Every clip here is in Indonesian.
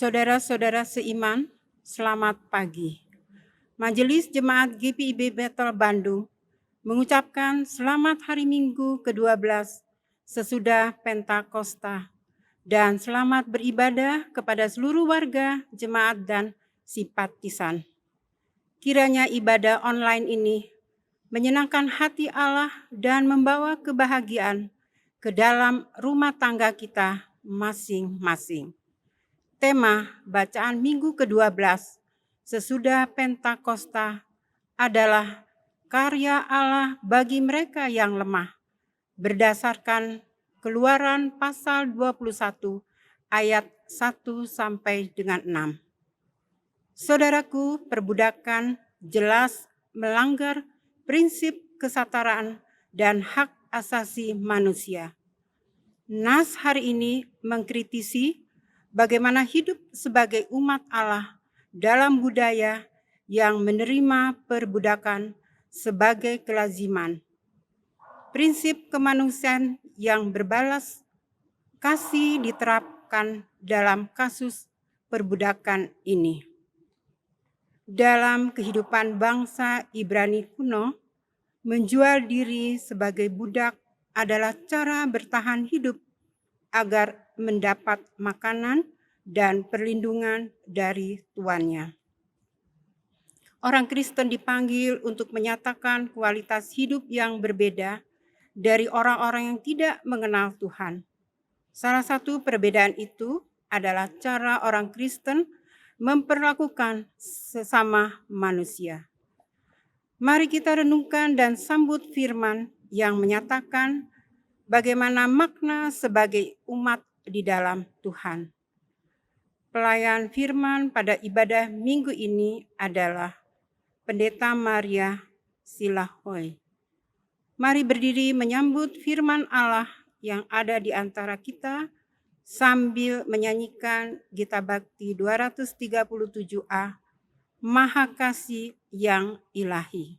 Saudara-saudara seiman, selamat pagi. Majelis Jemaat GPIB Bethel Bandung mengucapkan selamat hari Minggu ke-12 sesudah Pentakosta dan selamat beribadah kepada seluruh warga, jemaat, dan simpatisan. Kiranya ibadah online ini menyenangkan hati Allah dan membawa kebahagiaan ke dalam rumah tangga kita masing-masing. Tema bacaan Minggu ke-12 sesudah Pentakosta adalah karya Allah bagi mereka yang lemah, berdasarkan Keluaran pasal 21 ayat 1 sampai dengan 6. Saudaraku, perbudakan jelas melanggar prinsip kesetaraan dan hak asasi manusia. Nas hari ini mengkritisi bagaimana hidup sebagai umat Allah dalam budaya yang menerima perbudakan sebagai kelaziman. Prinsip kemanusiaan yang berbalas kasih diterapkan dalam kasus perbudakan ini. Dalam kehidupan bangsa Ibrani kuno, menjual diri sebagai budak adalah cara bertahan hidup agar mendapat makanan dan perlindungan dari tuannya. Orang Kristen dipanggil untuk menyatakan kualitas hidup yang berbeda dari orang-orang yang tidak mengenal Tuhan. Salah satu perbedaan itu adalah cara orang Kristen memperlakukan sesama manusia. Mari kita renungkan dan sambut firman yang menyatakan bagaimana makna sebagai umat di dalam Tuhan. Pelayan firman pada ibadah minggu ini adalah Pendeta Maria Silahoy. Mari berdiri menyambut firman Allah yang ada di antara kita sambil menyanyikan Gita Bakti 237A, Maha Kasih yang Ilahi.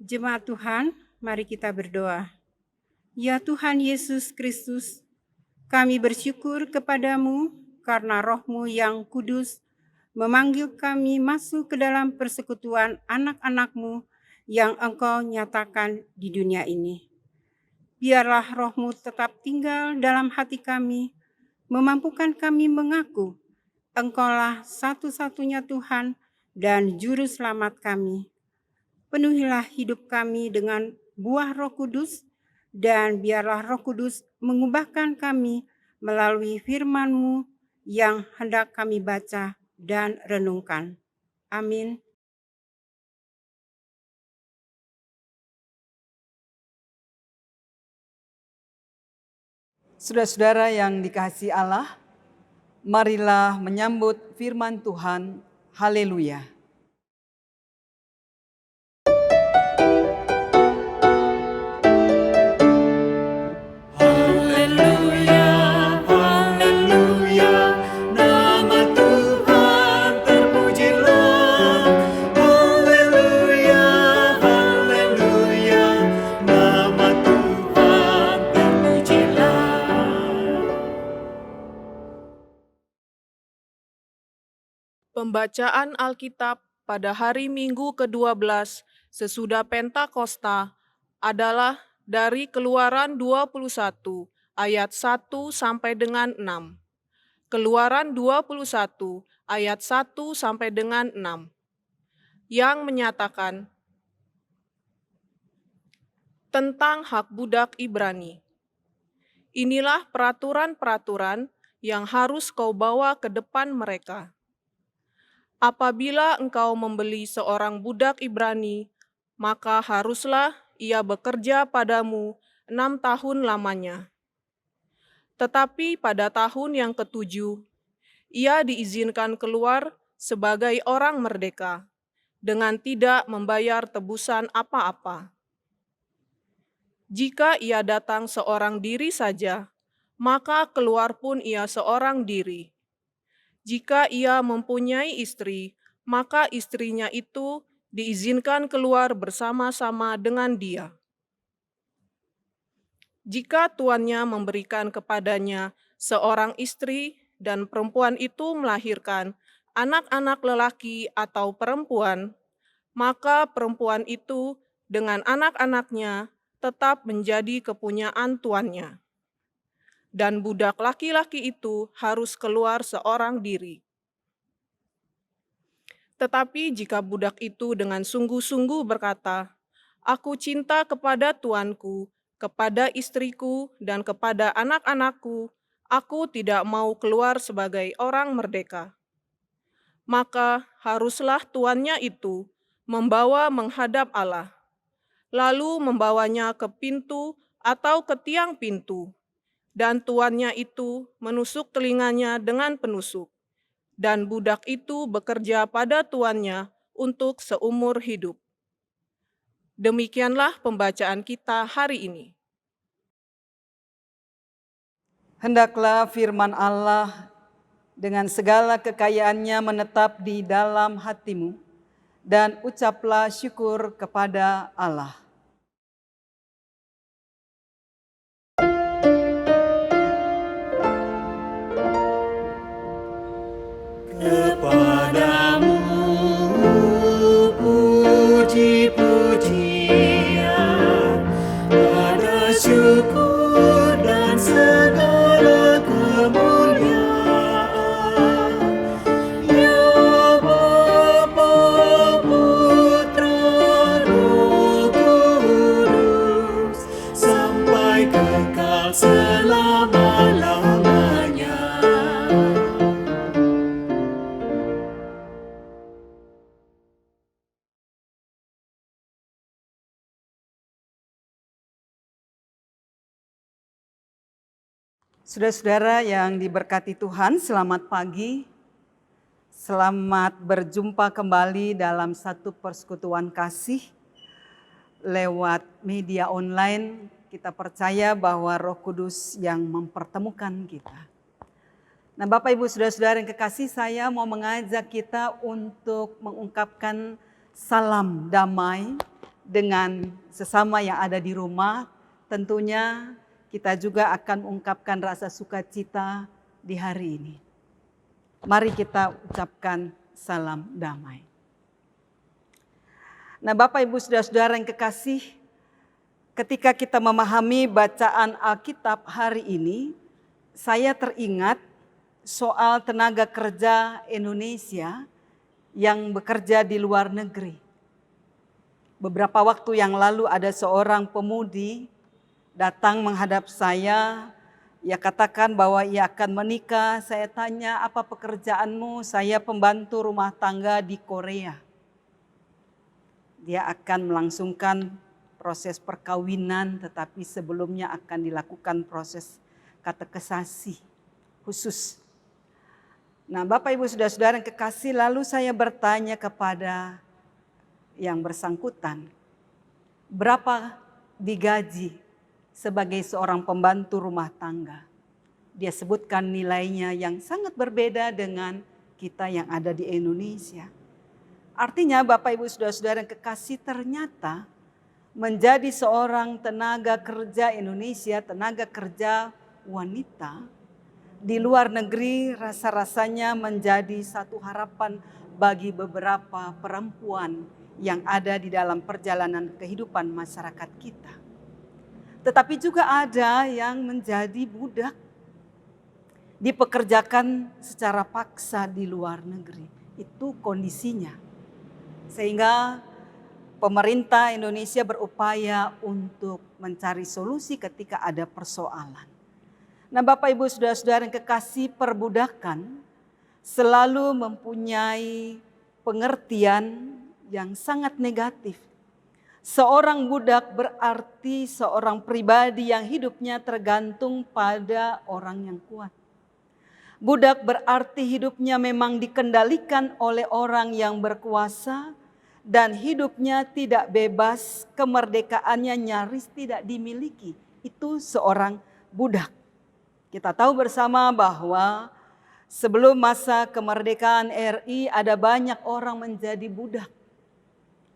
Jemaat Tuhan, mari kita berdoa. Ya Tuhan Yesus Kristus, kami bersyukur kepadamu karena Roh-Mu yang kudus memanggil kami masuk ke dalam persekutuan anak-anak-Mu yang Engkau nyatakan di dunia ini. Biarlah Roh-Mu tetap tinggal dalam hati kami, memampukan kami mengaku Engkaulah satu-satunya Tuhan dan Juru Selamat kami. Penuhilah hidup kami dengan buah Roh Kudus, dan biarlah Roh Kudus mengubahkan kami melalui firman-Mu yang hendak kami baca dan renungkan. Amin. Saudara-saudara yang dikasihi Allah, marilah menyambut firman Tuhan. Haleluya. Pembacaan Alkitab pada hari Minggu ke-12 sesudah Pentakosta adalah dari Keluaran 21 ayat 1 sampai dengan 6. Keluaran 21 ayat 1 sampai dengan 6 yang menyatakan tentang hak budak Ibrani. Inilah peraturan-peraturan yang harus kau bawa ke depan mereka. Apabila engkau membeli seorang budak Ibrani, maka haruslah ia bekerja padamu 6 tahun lamanya. Tetapi pada tahun yang ke-7, ia diizinkan keluar sebagai orang merdeka, dengan tidak membayar tebusan apa-apa. Jika ia datang seorang diri saja, maka keluar pun ia seorang diri. Jika ia mempunyai istri, maka istrinya itu diizinkan keluar bersama-sama dengan dia. Jika tuannya memberikan kepadanya seorang istri dan perempuan itu melahirkan anak-anak lelaki atau perempuan, maka perempuan itu dengan anak-anaknya tetap menjadi kepunyaan tuannya. Dan budak laki-laki itu harus keluar seorang diri. Tetapi jika budak itu dengan sungguh-sungguh berkata, "Aku cinta kepada tuanku, kepada istriku, dan kepada anak-anakku, aku tidak mau keluar sebagai orang merdeka," maka haruslah tuannya itu membawa menghadap Allah, lalu membawanya ke pintu atau ke tiang pintu, dan tuannya itu menusuk telinganya dengan penusuk, dan budak itu bekerja pada tuannya untuk seumur hidup. Demikianlah pembacaan kita hari ini. Hendaklah firman Allah dengan segala kekayaannya menetap di dalam hatimu, dan ucaplah syukur kepada Allah. Kepadamu puji-pujian, ada syukur dan segala kemuliaan. Ya Bapa, Putra, Roh Kudus, sampai kekal selama-lamanya. Saudara-saudara yang diberkati Tuhan, selamat pagi. Selamat berjumpa kembali dalam satu persekutuan kasih lewat media online. Kita percaya bahwa Roh Kudus yang mempertemukan kita. Nah, Bapak Ibu Saudara-saudara yang kekasih, saya mau mengajak kita untuk mengungkapkan salam damai dengan sesama yang ada di rumah. Tentunya kita juga akan mengungkapkan rasa sukacita di hari ini. Mari kita ucapkan salam damai. Nah, Bapak Ibu Saudara-saudara yang kekasih, ketika kita memahami bacaan Alkitab hari ini, saya teringat soal tenaga kerja Indonesia yang bekerja di luar negeri. Beberapa waktu yang lalu ada seorang pemudi datang menghadap saya Ia katakan bahwa ia akan menikah. Saya tanya, apa pekerjaanmu? Saya pembantu rumah tangga di Korea. Dia akan melangsungkan proses perkawinan, tetapi sebelumnya akan dilakukan proses katekesasi khusus. Nah, Bapak Ibu Saudara-saudara yang kekasih, lalu saya bertanya kepada yang bersangkutan, berapa digaji sebagai seorang pembantu rumah tangga? Dia sebutkan nilainya yang sangat berbeda dengan kita yang ada di Indonesia. Artinya Bapak Ibu Saudara-saudara yang kekasih, ternyata menjadi seorang tenaga kerja Indonesia, tenaga kerja wanita di luar negeri rasa-rasanya menjadi satu harapan bagi beberapa perempuan yang ada di dalam perjalanan kehidupan masyarakat kita. Tetapi juga ada yang menjadi budak, dipekerjakan secara paksa di luar negeri. Itu kondisinya. Sehingga pemerintah Indonesia berupaya untuk mencari solusi ketika ada persoalan. Nah, Bapak Ibu Saudara-saudara yang kekasih, perbudakan selalu mempunyai pengertian yang sangat negatif. Seorang budak berarti seorang pribadi yang hidupnya tergantung pada orang yang kuat. Budak berarti hidupnya memang dikendalikan oleh orang yang berkuasa dan hidupnya tidak bebas, kemerdekaannya nyaris tidak dimiliki. Itu seorang budak. Kita tahu bersama bahwa sebelum masa kemerdekaan RI ada banyak orang menjadi budak.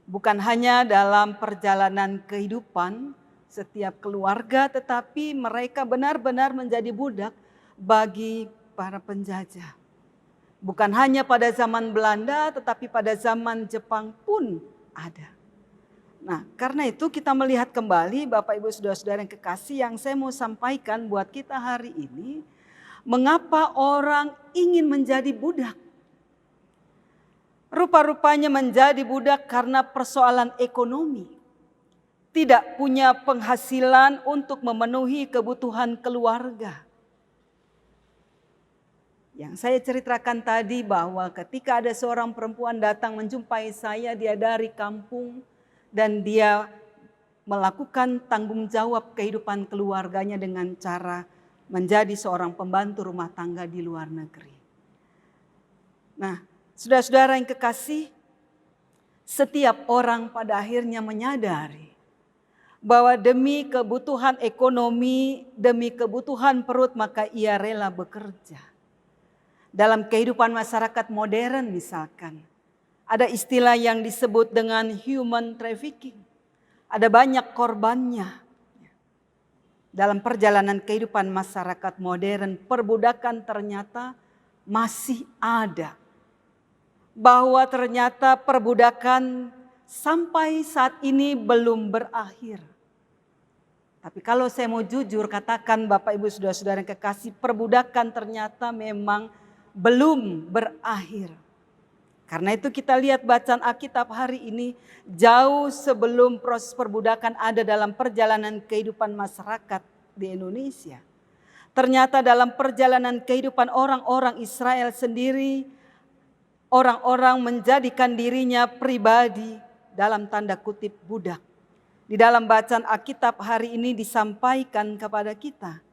Bukan hanya dalam perjalanan kehidupan setiap keluarga, tetapi mereka benar-benar menjadi budak bagi para penjajah. Bukan hanya pada zaman Belanda, tetapi pada zaman Jepang pun ada. Nah, karena itu kita melihat kembali Bapak Ibu Saudara-saudara yang kekasih, yang saya mau sampaikan buat kita hari ini, mengapa orang ingin menjadi budak? Rupa-rupanya menjadi budak karena persoalan ekonomi. Tidak punya penghasilan untuk memenuhi kebutuhan keluarga. Yang saya ceritakan tadi bahwa ketika ada seorang perempuan datang menjumpai saya, dia dari kampung dan dia melakukan tanggung jawab kehidupan keluarganya dengan cara menjadi seorang pembantu rumah tangga di luar negeri. Nah, saudara-saudara yang kekasih, setiap orang pada akhirnya menyadari bahwa demi kebutuhan ekonomi, demi kebutuhan perut, maka ia rela bekerja. Dalam kehidupan masyarakat modern misalkan, ada istilah yang disebut dengan human trafficking. Ada banyak korbannya. Dalam perjalanan kehidupan masyarakat modern, perbudakan ternyata masih ada. Bahwa ternyata perbudakan sampai saat ini belum berakhir. Tapi kalau saya mau jujur katakan Bapak Ibu Saudara-saudara yang kekasih, perbudakan ternyata memang belum berakhir. Karena itu kita lihat bacaan Alkitab hari ini, jauh sebelum proses perbudakan ada dalam perjalanan kehidupan masyarakat di Indonesia. Ternyata dalam perjalanan kehidupan orang-orang Israel sendiri, orang-orang menjadikan dirinya pribadi dalam tanda kutip budak. Di dalam bacaan Alkitab hari ini disampaikan kepada kita.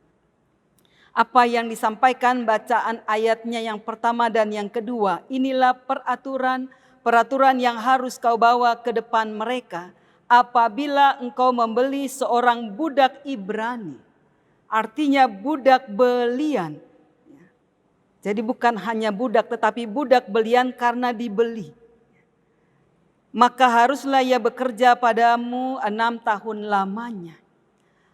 Apa yang disampaikan bacaan ayatnya yang pertama dan yang kedua. Inilah peraturan yang harus kau bawa ke depan mereka apabila engkau membeli seorang budak Ibrani. Artinya budak belian. Jadi bukan hanya budak tetapi budak belian karena dibeli. Maka haruslah ia bekerja padamu 6 tahun lamanya.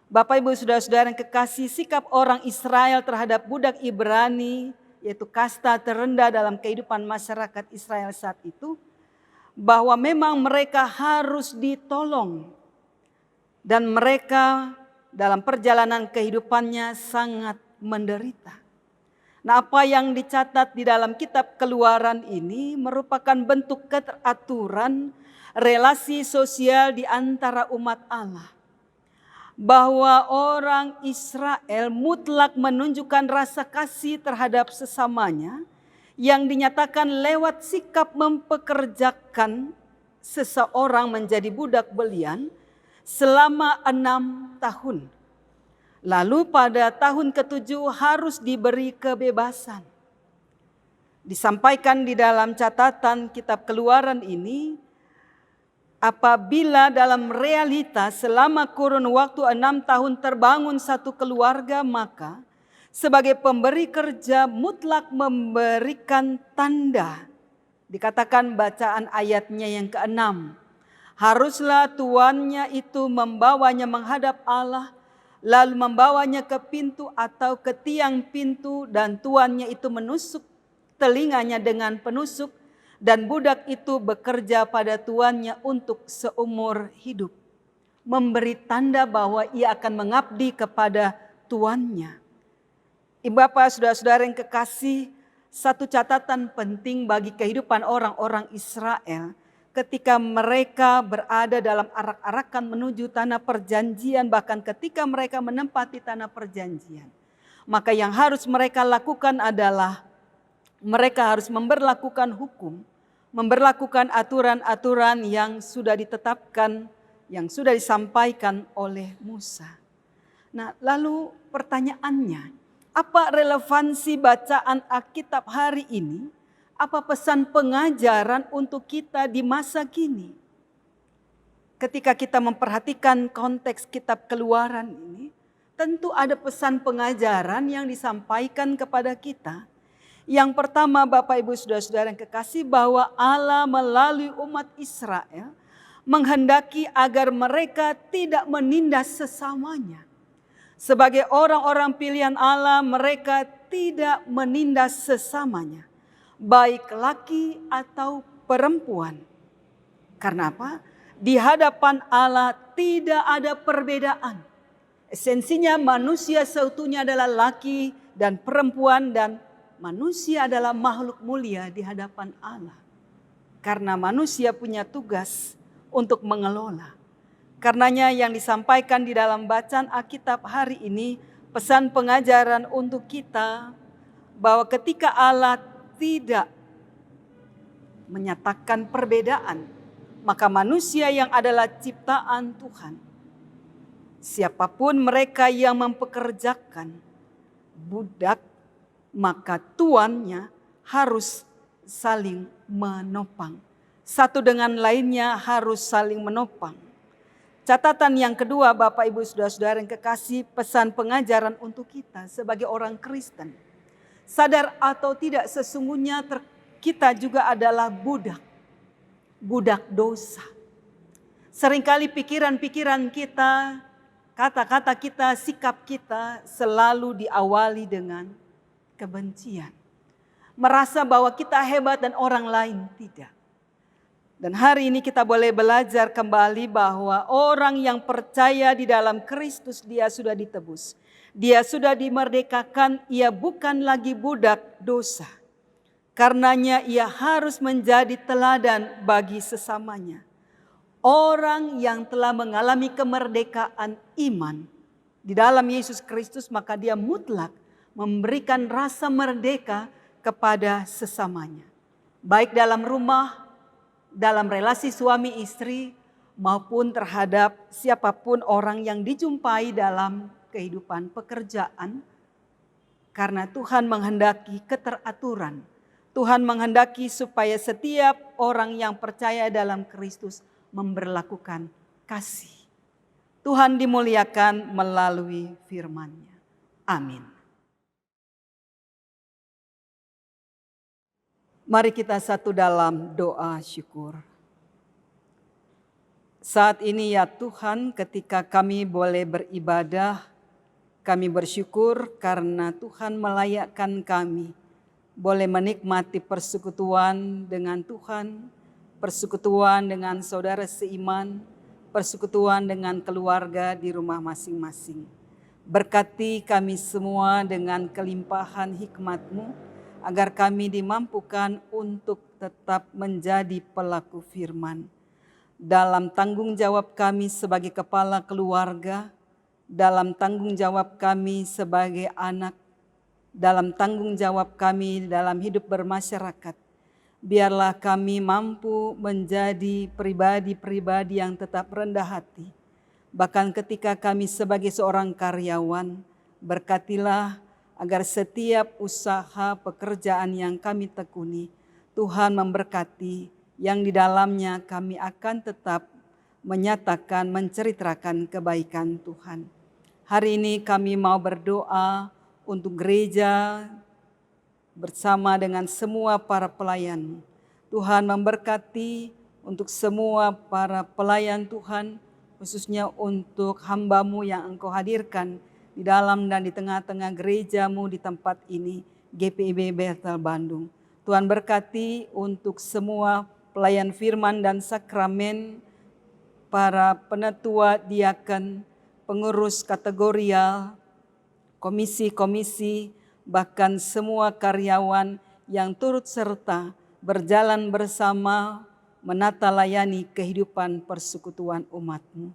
Bapak Ibu Saudara-saudara yang kekasih, sikap orang Israel terhadap budak Ibrani, yaitu kasta terendah dalam kehidupan masyarakat Israel saat itu, bahwa memang mereka harus ditolong. Dan mereka dalam perjalanan kehidupannya sangat menderita. Nah, apa yang dicatat di dalam kitab Keluaran ini merupakan bentuk keteraturan relasi sosial di antara umat Allah. bahwa orang Israel mutlak menunjukkan rasa kasih terhadap sesamanya yang dinyatakan lewat sikap mempekerjakan seseorang menjadi budak belian selama 6 tahun. Lalu pada tahun ke-7 harus diberi kebebasan. Disampaikan di dalam catatan kitab Keluaran ini, apabila dalam realitas selama kurun waktu 6 tahun terbangun satu keluarga, maka sebagai pemberi kerja mutlak memberikan tanda. Dikatakan bacaan ayatnya yang ke-6. Haruslah tuannya itu membawanya menghadap Allah, lalu membawanya ke pintu atau ke tiang pintu, dan tuannya itu menusuk telinganya dengan penusuk, dan budak itu bekerja pada tuannya untuk seumur hidup. Memberi tanda bahwa ia akan mengabdi kepada tuannya. Ibu bapak saudara-saudara yang kekasih, satu catatan penting bagi kehidupan orang-orang Israel ketika mereka berada dalam arak-arakan menuju tanah perjanjian, bahkan ketika mereka menempati tanah perjanjian, maka yang harus mereka lakukan adalah mereka harus memberlakukan hukum, memberlakukan aturan-aturan yang sudah ditetapkan, yang sudah disampaikan oleh Musa. Nah, lalu pertanyaannya, apa relevansi bacaan Alkitab hari ini? Apa pesan pengajaran untuk kita di masa kini? Ketika kita memperhatikan konteks kitab Keluaran ini, tentu ada pesan pengajaran yang disampaikan kepada kita. Yang pertama, Bapak Ibu Saudara-saudara yang kekasih, bahwa Allah melalui umat Israel menghendaki agar mereka tidak menindas sesamanya. Sebagai orang-orang pilihan Allah, mereka tidak menindas sesamanya, baik laki atau perempuan. Karena apa? Di hadapan Allah tidak ada perbedaan. Esensinya manusia seutuhnya adalah laki dan perempuan, dan manusia adalah makhluk mulia di hadapan Allah. Karena manusia punya tugas untuk mengelola. Karenanya yang disampaikan di dalam bacaan Alkitab hari ini, pesan pengajaran untuk kita bahwa ketika Allah tidak menyatakan perbedaan, maka manusia yang adalah ciptaan Tuhan, siapapun mereka yang mempekerjakan budak, maka tuannya harus saling menopang. Satu dengan lainnya harus saling menopang. Catatan yang kedua, Bapak Ibu Saudara-saudara yang kekasih, pesan pengajaran untuk kita sebagai orang Kristen. Sadar atau tidak, sesungguhnya kita juga adalah budak dosa. Seringkali pikiran-pikiran kita, kata-kata kita, sikap kita selalu diawali dengan kebencian. Merasa bahwa kita hebat dan orang lain tidak. Dan hari ini kita boleh belajar kembali bahwa orang yang percaya di dalam Kristus, dia sudah ditebus. Dia sudah dimerdekakan, ia bukan lagi budak dosa. Karenanya ia harus menjadi teladan bagi sesamanya. Orang yang telah mengalami kemerdekaan iman di dalam Yesus Kristus, maka dia mutlak memberikan rasa merdeka kepada sesamanya. Baik dalam rumah, dalam relasi suami istri, maupun terhadap siapapun orang yang dijumpai dalam kehidupan pekerjaan. Karena Tuhan menghendaki keteraturan. Tuhan menghendaki supaya setiap orang yang percaya dalam Kristus memberlakukan kasih. Tuhan dimuliakan melalui firman-Nya. Amin. Mari kita satu dalam doa syukur. Saat ini ya Tuhan, ketika kami boleh beribadah, kami bersyukur karena Tuhan melayakkan kami boleh menikmati persekutuan dengan Tuhan, persekutuan dengan saudara seiman, persekutuan dengan keluarga di rumah masing-masing. Berkati kami semua dengan kelimpahan hikmat-Mu, agar kami dimampukan untuk tetap menjadi pelaku firman. Dalam tanggung jawab kami sebagai kepala keluarga, dalam tanggung jawab kami sebagai anak, dalam tanggung jawab kami dalam hidup bermasyarakat. Biarlah kami mampu menjadi pribadi-pribadi yang tetap rendah hati. Bahkan ketika kami sebagai seorang karyawan, berkatilah agar setiap usaha pekerjaan yang kami tekuni, Tuhan memberkati, yang di dalamnya kami akan tetap menyatakan, menceritakan kebaikan Tuhan. Hari ini kami mau berdoa untuk gereja bersama dengan semua para pelayan. Tuhan memberkati untuk semua para pelayan Tuhan, khususnya untuk hamba-Mu yang Engkau hadirkan di dalam dan di tengah-tengah gereja-Mu di tempat ini, GPIB Bethel Bandung. Tuhan berkati untuk semua pelayan firman dan sakramen, para penatua, diaken, pengurus kategorial, komisi-komisi, bahkan semua karyawan yang turut serta berjalan bersama menata layani kehidupan persekutuan umat-Mu.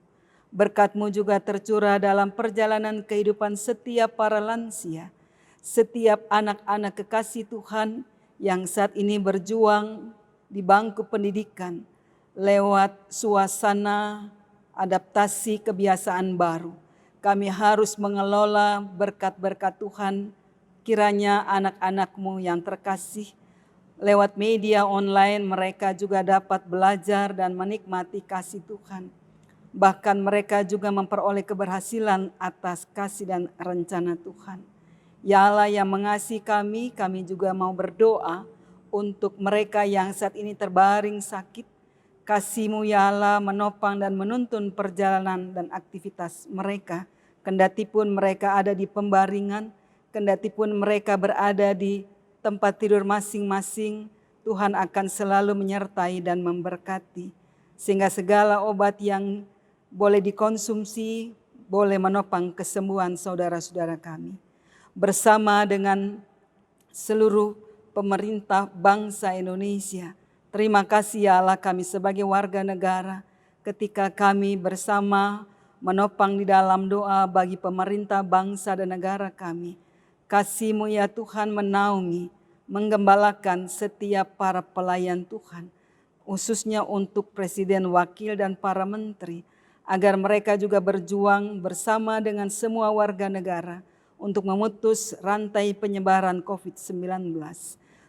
Berkat-Mu juga tercurah dalam perjalanan kehidupan setiap para lansia, setiap anak-anak kekasih Tuhan yang saat ini berjuang di bangku pendidikan lewat suasana adaptasi kebiasaan baru. Kami harus mengelola berkat-berkat Tuhan. Kiranya anak-anak-Mu yang terkasih lewat media online mereka juga dapat belajar dan menikmati kasih Tuhan. Bahkan mereka juga memperoleh keberhasilan atas kasih dan rencana Tuhan. Ya Allah yang mengasihi kami juga mau berdoa untuk mereka yang saat ini terbaring sakit. Kasih-Mu ya Allah menopang dan menuntun perjalanan dan aktivitas mereka. Kendatipun mereka ada di pembaringan, kendatipun mereka berada di tempat tidur masing-masing, Tuhan akan selalu menyertai dan memberkati. Sehingga segala obat yang boleh dikonsumsi, boleh menopang kesembuhan saudara-saudara kami. Bersama dengan seluruh pemerintah bangsa Indonesia, terima kasih ya Allah kami sebagai warga negara ketika kami bersama menopang di dalam doa bagi pemerintah bangsa dan negara kami. Kasih-Mu ya Tuhan menaungi, menggembalakan setiap para pelayan Tuhan, khususnya untuk presiden, wakil, dan para menteri, agar mereka juga berjuang bersama dengan semua warga negara untuk memutus rantai penyebaran COVID-19.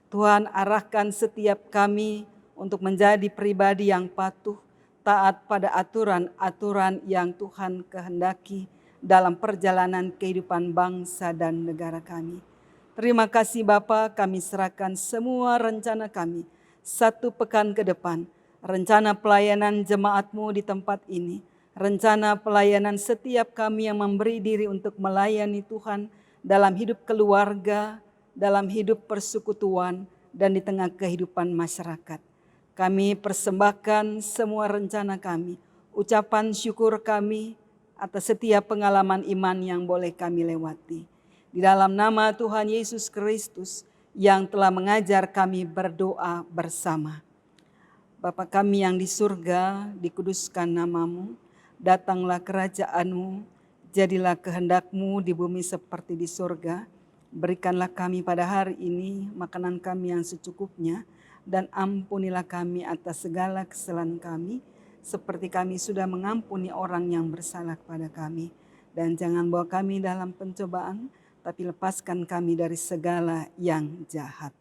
Tuhan arahkan setiap kami untuk menjadi pribadi yang patuh, taat pada aturan-aturan yang Tuhan kehendaki dalam perjalanan kehidupan bangsa dan negara kami. Terima kasih Bapa, kami serahkan semua rencana kami 1 pekan ke depan, rencana pelayanan jemaat-Mu di tempat ini, rencana pelayanan setiap kami yang memberi diri untuk melayani Tuhan dalam hidup keluarga, dalam hidup persekutuan, dan di tengah kehidupan masyarakat. Kami persembahkan semua rencana kami, ucapan syukur kami atas setiap pengalaman iman yang boleh kami lewati. Di dalam nama Tuhan Yesus Kristus yang telah mengajar kami berdoa bersama. Bapa kami yang di surga, dikuduskan nama-Mu, datanglah kerajaan-Mu, jadilah kehendak-Mu di bumi seperti di surga. Berikanlah kami pada hari ini makanan kami yang secukupnya, dan ampunilah kami atas segala kesalahan kami, seperti kami sudah mengampuni orang yang bersalah kepada kami. Dan jangan bawa kami dalam pencobaan, tapi lepaskan kami dari segala yang jahat.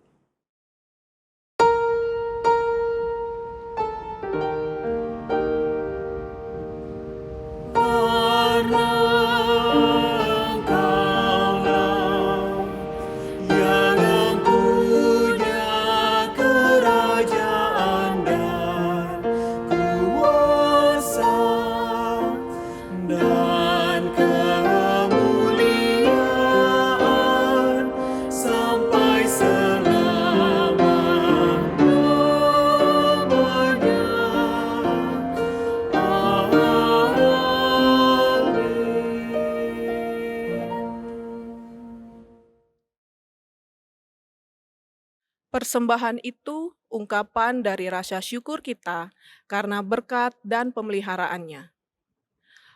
Persembahan itu ungkapan dari rasa syukur kita karena berkat dan pemeliharaannya.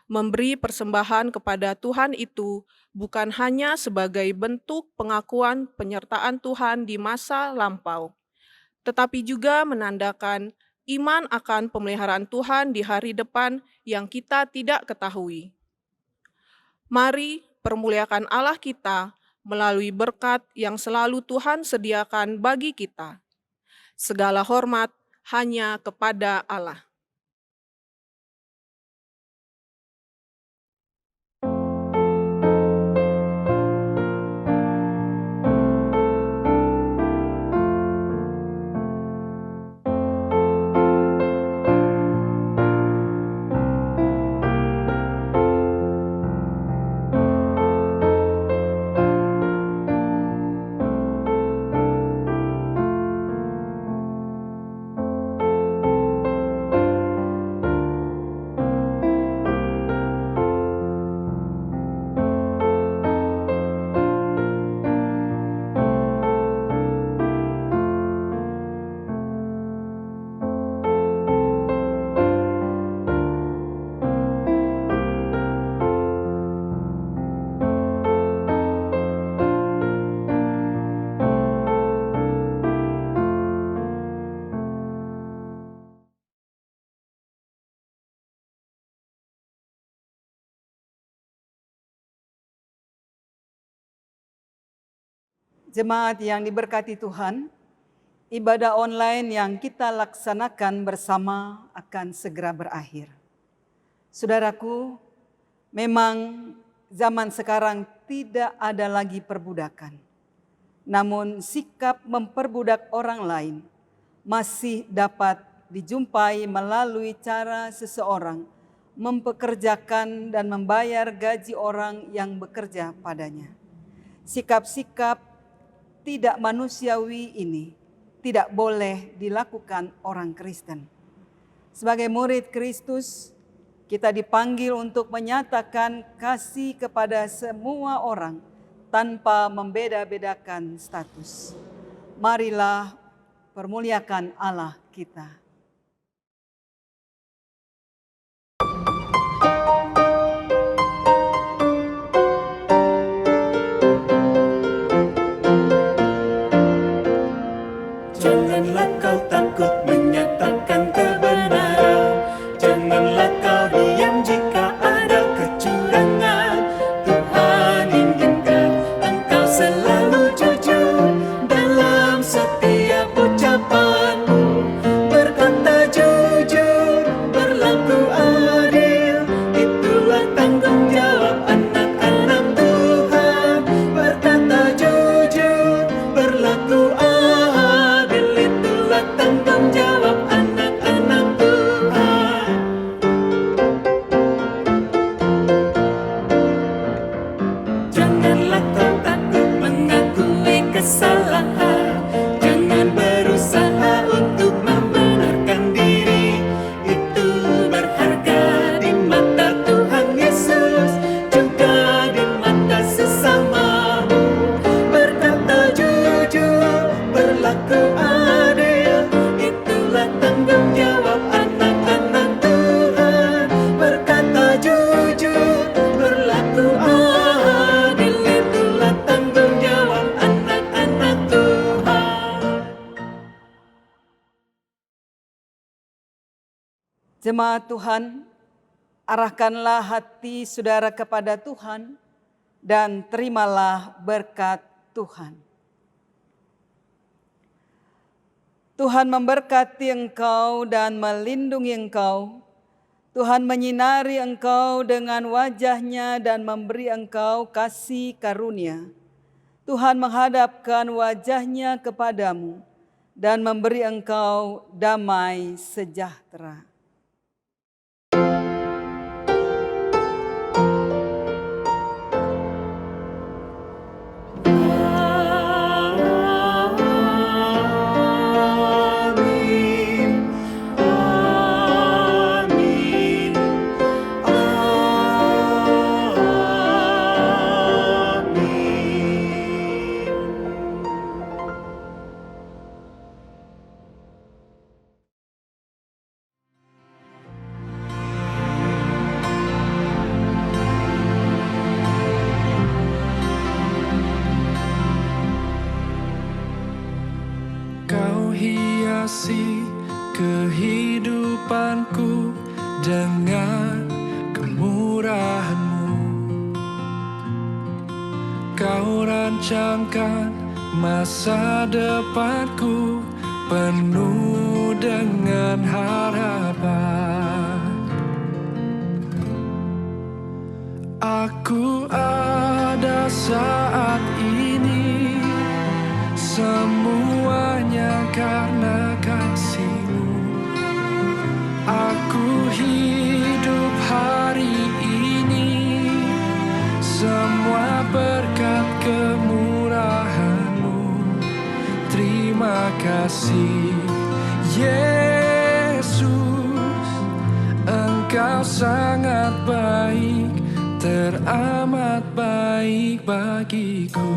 Memberi persembahan kepada Tuhan itu bukan hanya sebagai bentuk pengakuan penyertaan Tuhan di masa lampau, tetapi juga menandakan iman akan pemeliharaan Tuhan di hari depan yang kita tidak ketahui. Mari permuliakan Allah kita melalui berkat yang selalu Tuhan sediakan bagi kita. Segala hormat hanya kepada Allah. Jemaat yang diberkati Tuhan, ibadah online yang kita laksanakan bersama akan segera berakhir. Saudaraku, memang zaman sekarang tidak ada lagi perbudakan. Namun sikap memperbudak orang lain masih dapat dijumpai melalui cara seseorang mempekerjakan dan membayar gaji orang yang bekerja padanya. Sikap-sikap tidak manusiawi ini tidak boleh dilakukan orang Kristen. Sebagai murid Kristus, kita dipanggil untuk menyatakan kasih kepada semua orang tanpa membeda-bedakan status. Marilah permuliakan Allah kita. Janganlah kau takut menyatakan kebenaran. Janganlah kau diam jika ada kecurangan. Tuhan inginkan engkau selalu jujur dalam setiap ucapanmu. Berkata jujur, berlaku adil, itulah tanggung jawab anak-anak Tuhan. Berkata jujur, berlaku adil, itulah tanggung jawab anak-anak Tuhan. Janganlah kau takut mengakui kesalahan. Jangan berusaha untuk membenarkan diri. Itu berharga di mata Tuhan Yesus, juga di mata sesamamu. Berkata jujur, berlaku adil, itulah tanggung jawab anak-anak Tuhan. Berkata jujur, berlaku adil, itulah tanggung jawab anak-anak Tuhan. Jemaat Tuhan, arahkanlah hati saudara kepada Tuhan dan terimalah berkat Tuhan. Tuhan memberkati engkau dan melindungi engkau. Tuhan menyinari engkau dengan wajah-Nya dan memberi engkau kasih karunia. Tuhan menghadapkan wajah-Nya kepadamu dan memberi engkau damai sejahtera. Amin. Amin. Amin. hiasi kehidupanku dengan kemurahan-Mu. Kau rancangkan masa depanku penuh dengan harapan. Aku ada saat ini, semuanya karena kasih-Mu. Aku hidup hari ini, semua berkat kemurahan-Mu. Terima kasih Yesus, Engkau sangat baik, teramat baik bagiku.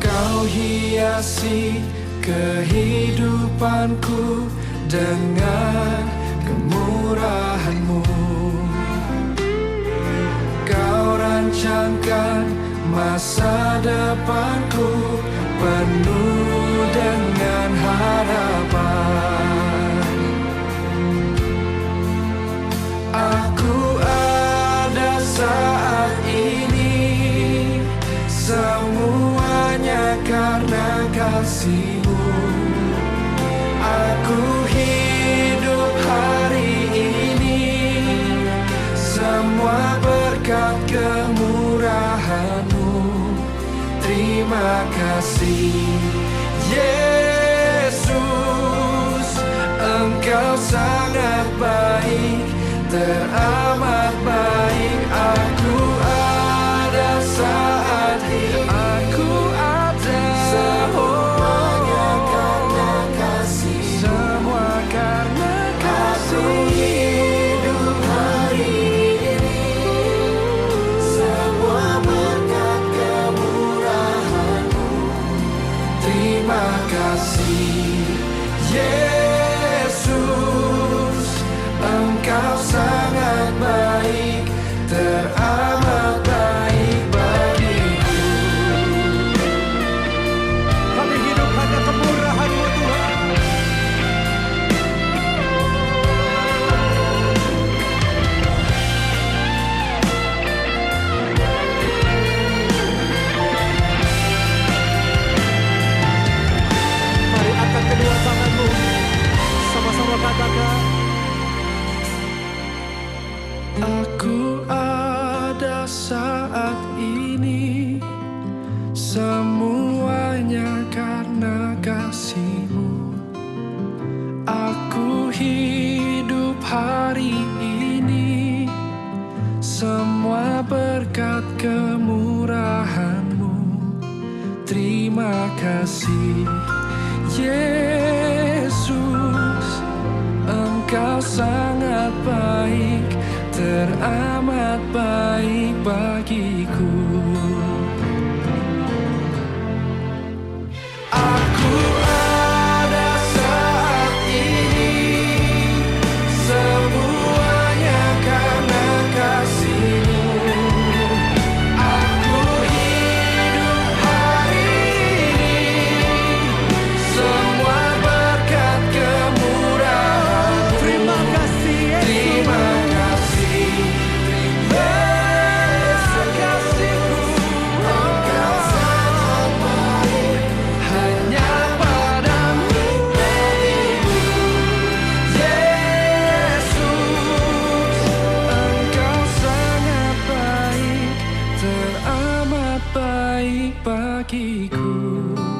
Kau hiasi kehidupanku dengan kemurahan-Mu. Kau rancangkan masa depanku penuh dengan harapan. Aku ada saat ini, semuanya karena kasih-Mu. Aku hidup hari ini, semua berkat kemurahan-Mu. Terima kasih Yesus, Engkau sangat baik, teramat baik. Aku ada saat ini, aku ada, semuanya karena kasih, semua karena kasih. Aku hidup hari ini, semua berkat kemurahan-Mu. Terima kasih Yesus, Engkau sangat baik, teramat baik bagiku. Kami hidup hanya kemurahan-Mu Tuhan. Mari angkat kedua tanganmu, sama-sama katakan. Aku ada saat ini, semuanya karena kasih-Mu. Aku hidup hari ini, semua berkat kemurahan-Mu. Terima kasih Yesus, Engkau sangat baik, teramat baik bagiku. Aku ada saat ini, semuanya karena kasih-Mu. Aku hidup hari ini, semua berkat kemurahan-Mu. Terima kasih Yesus. Terima kasih bagiku.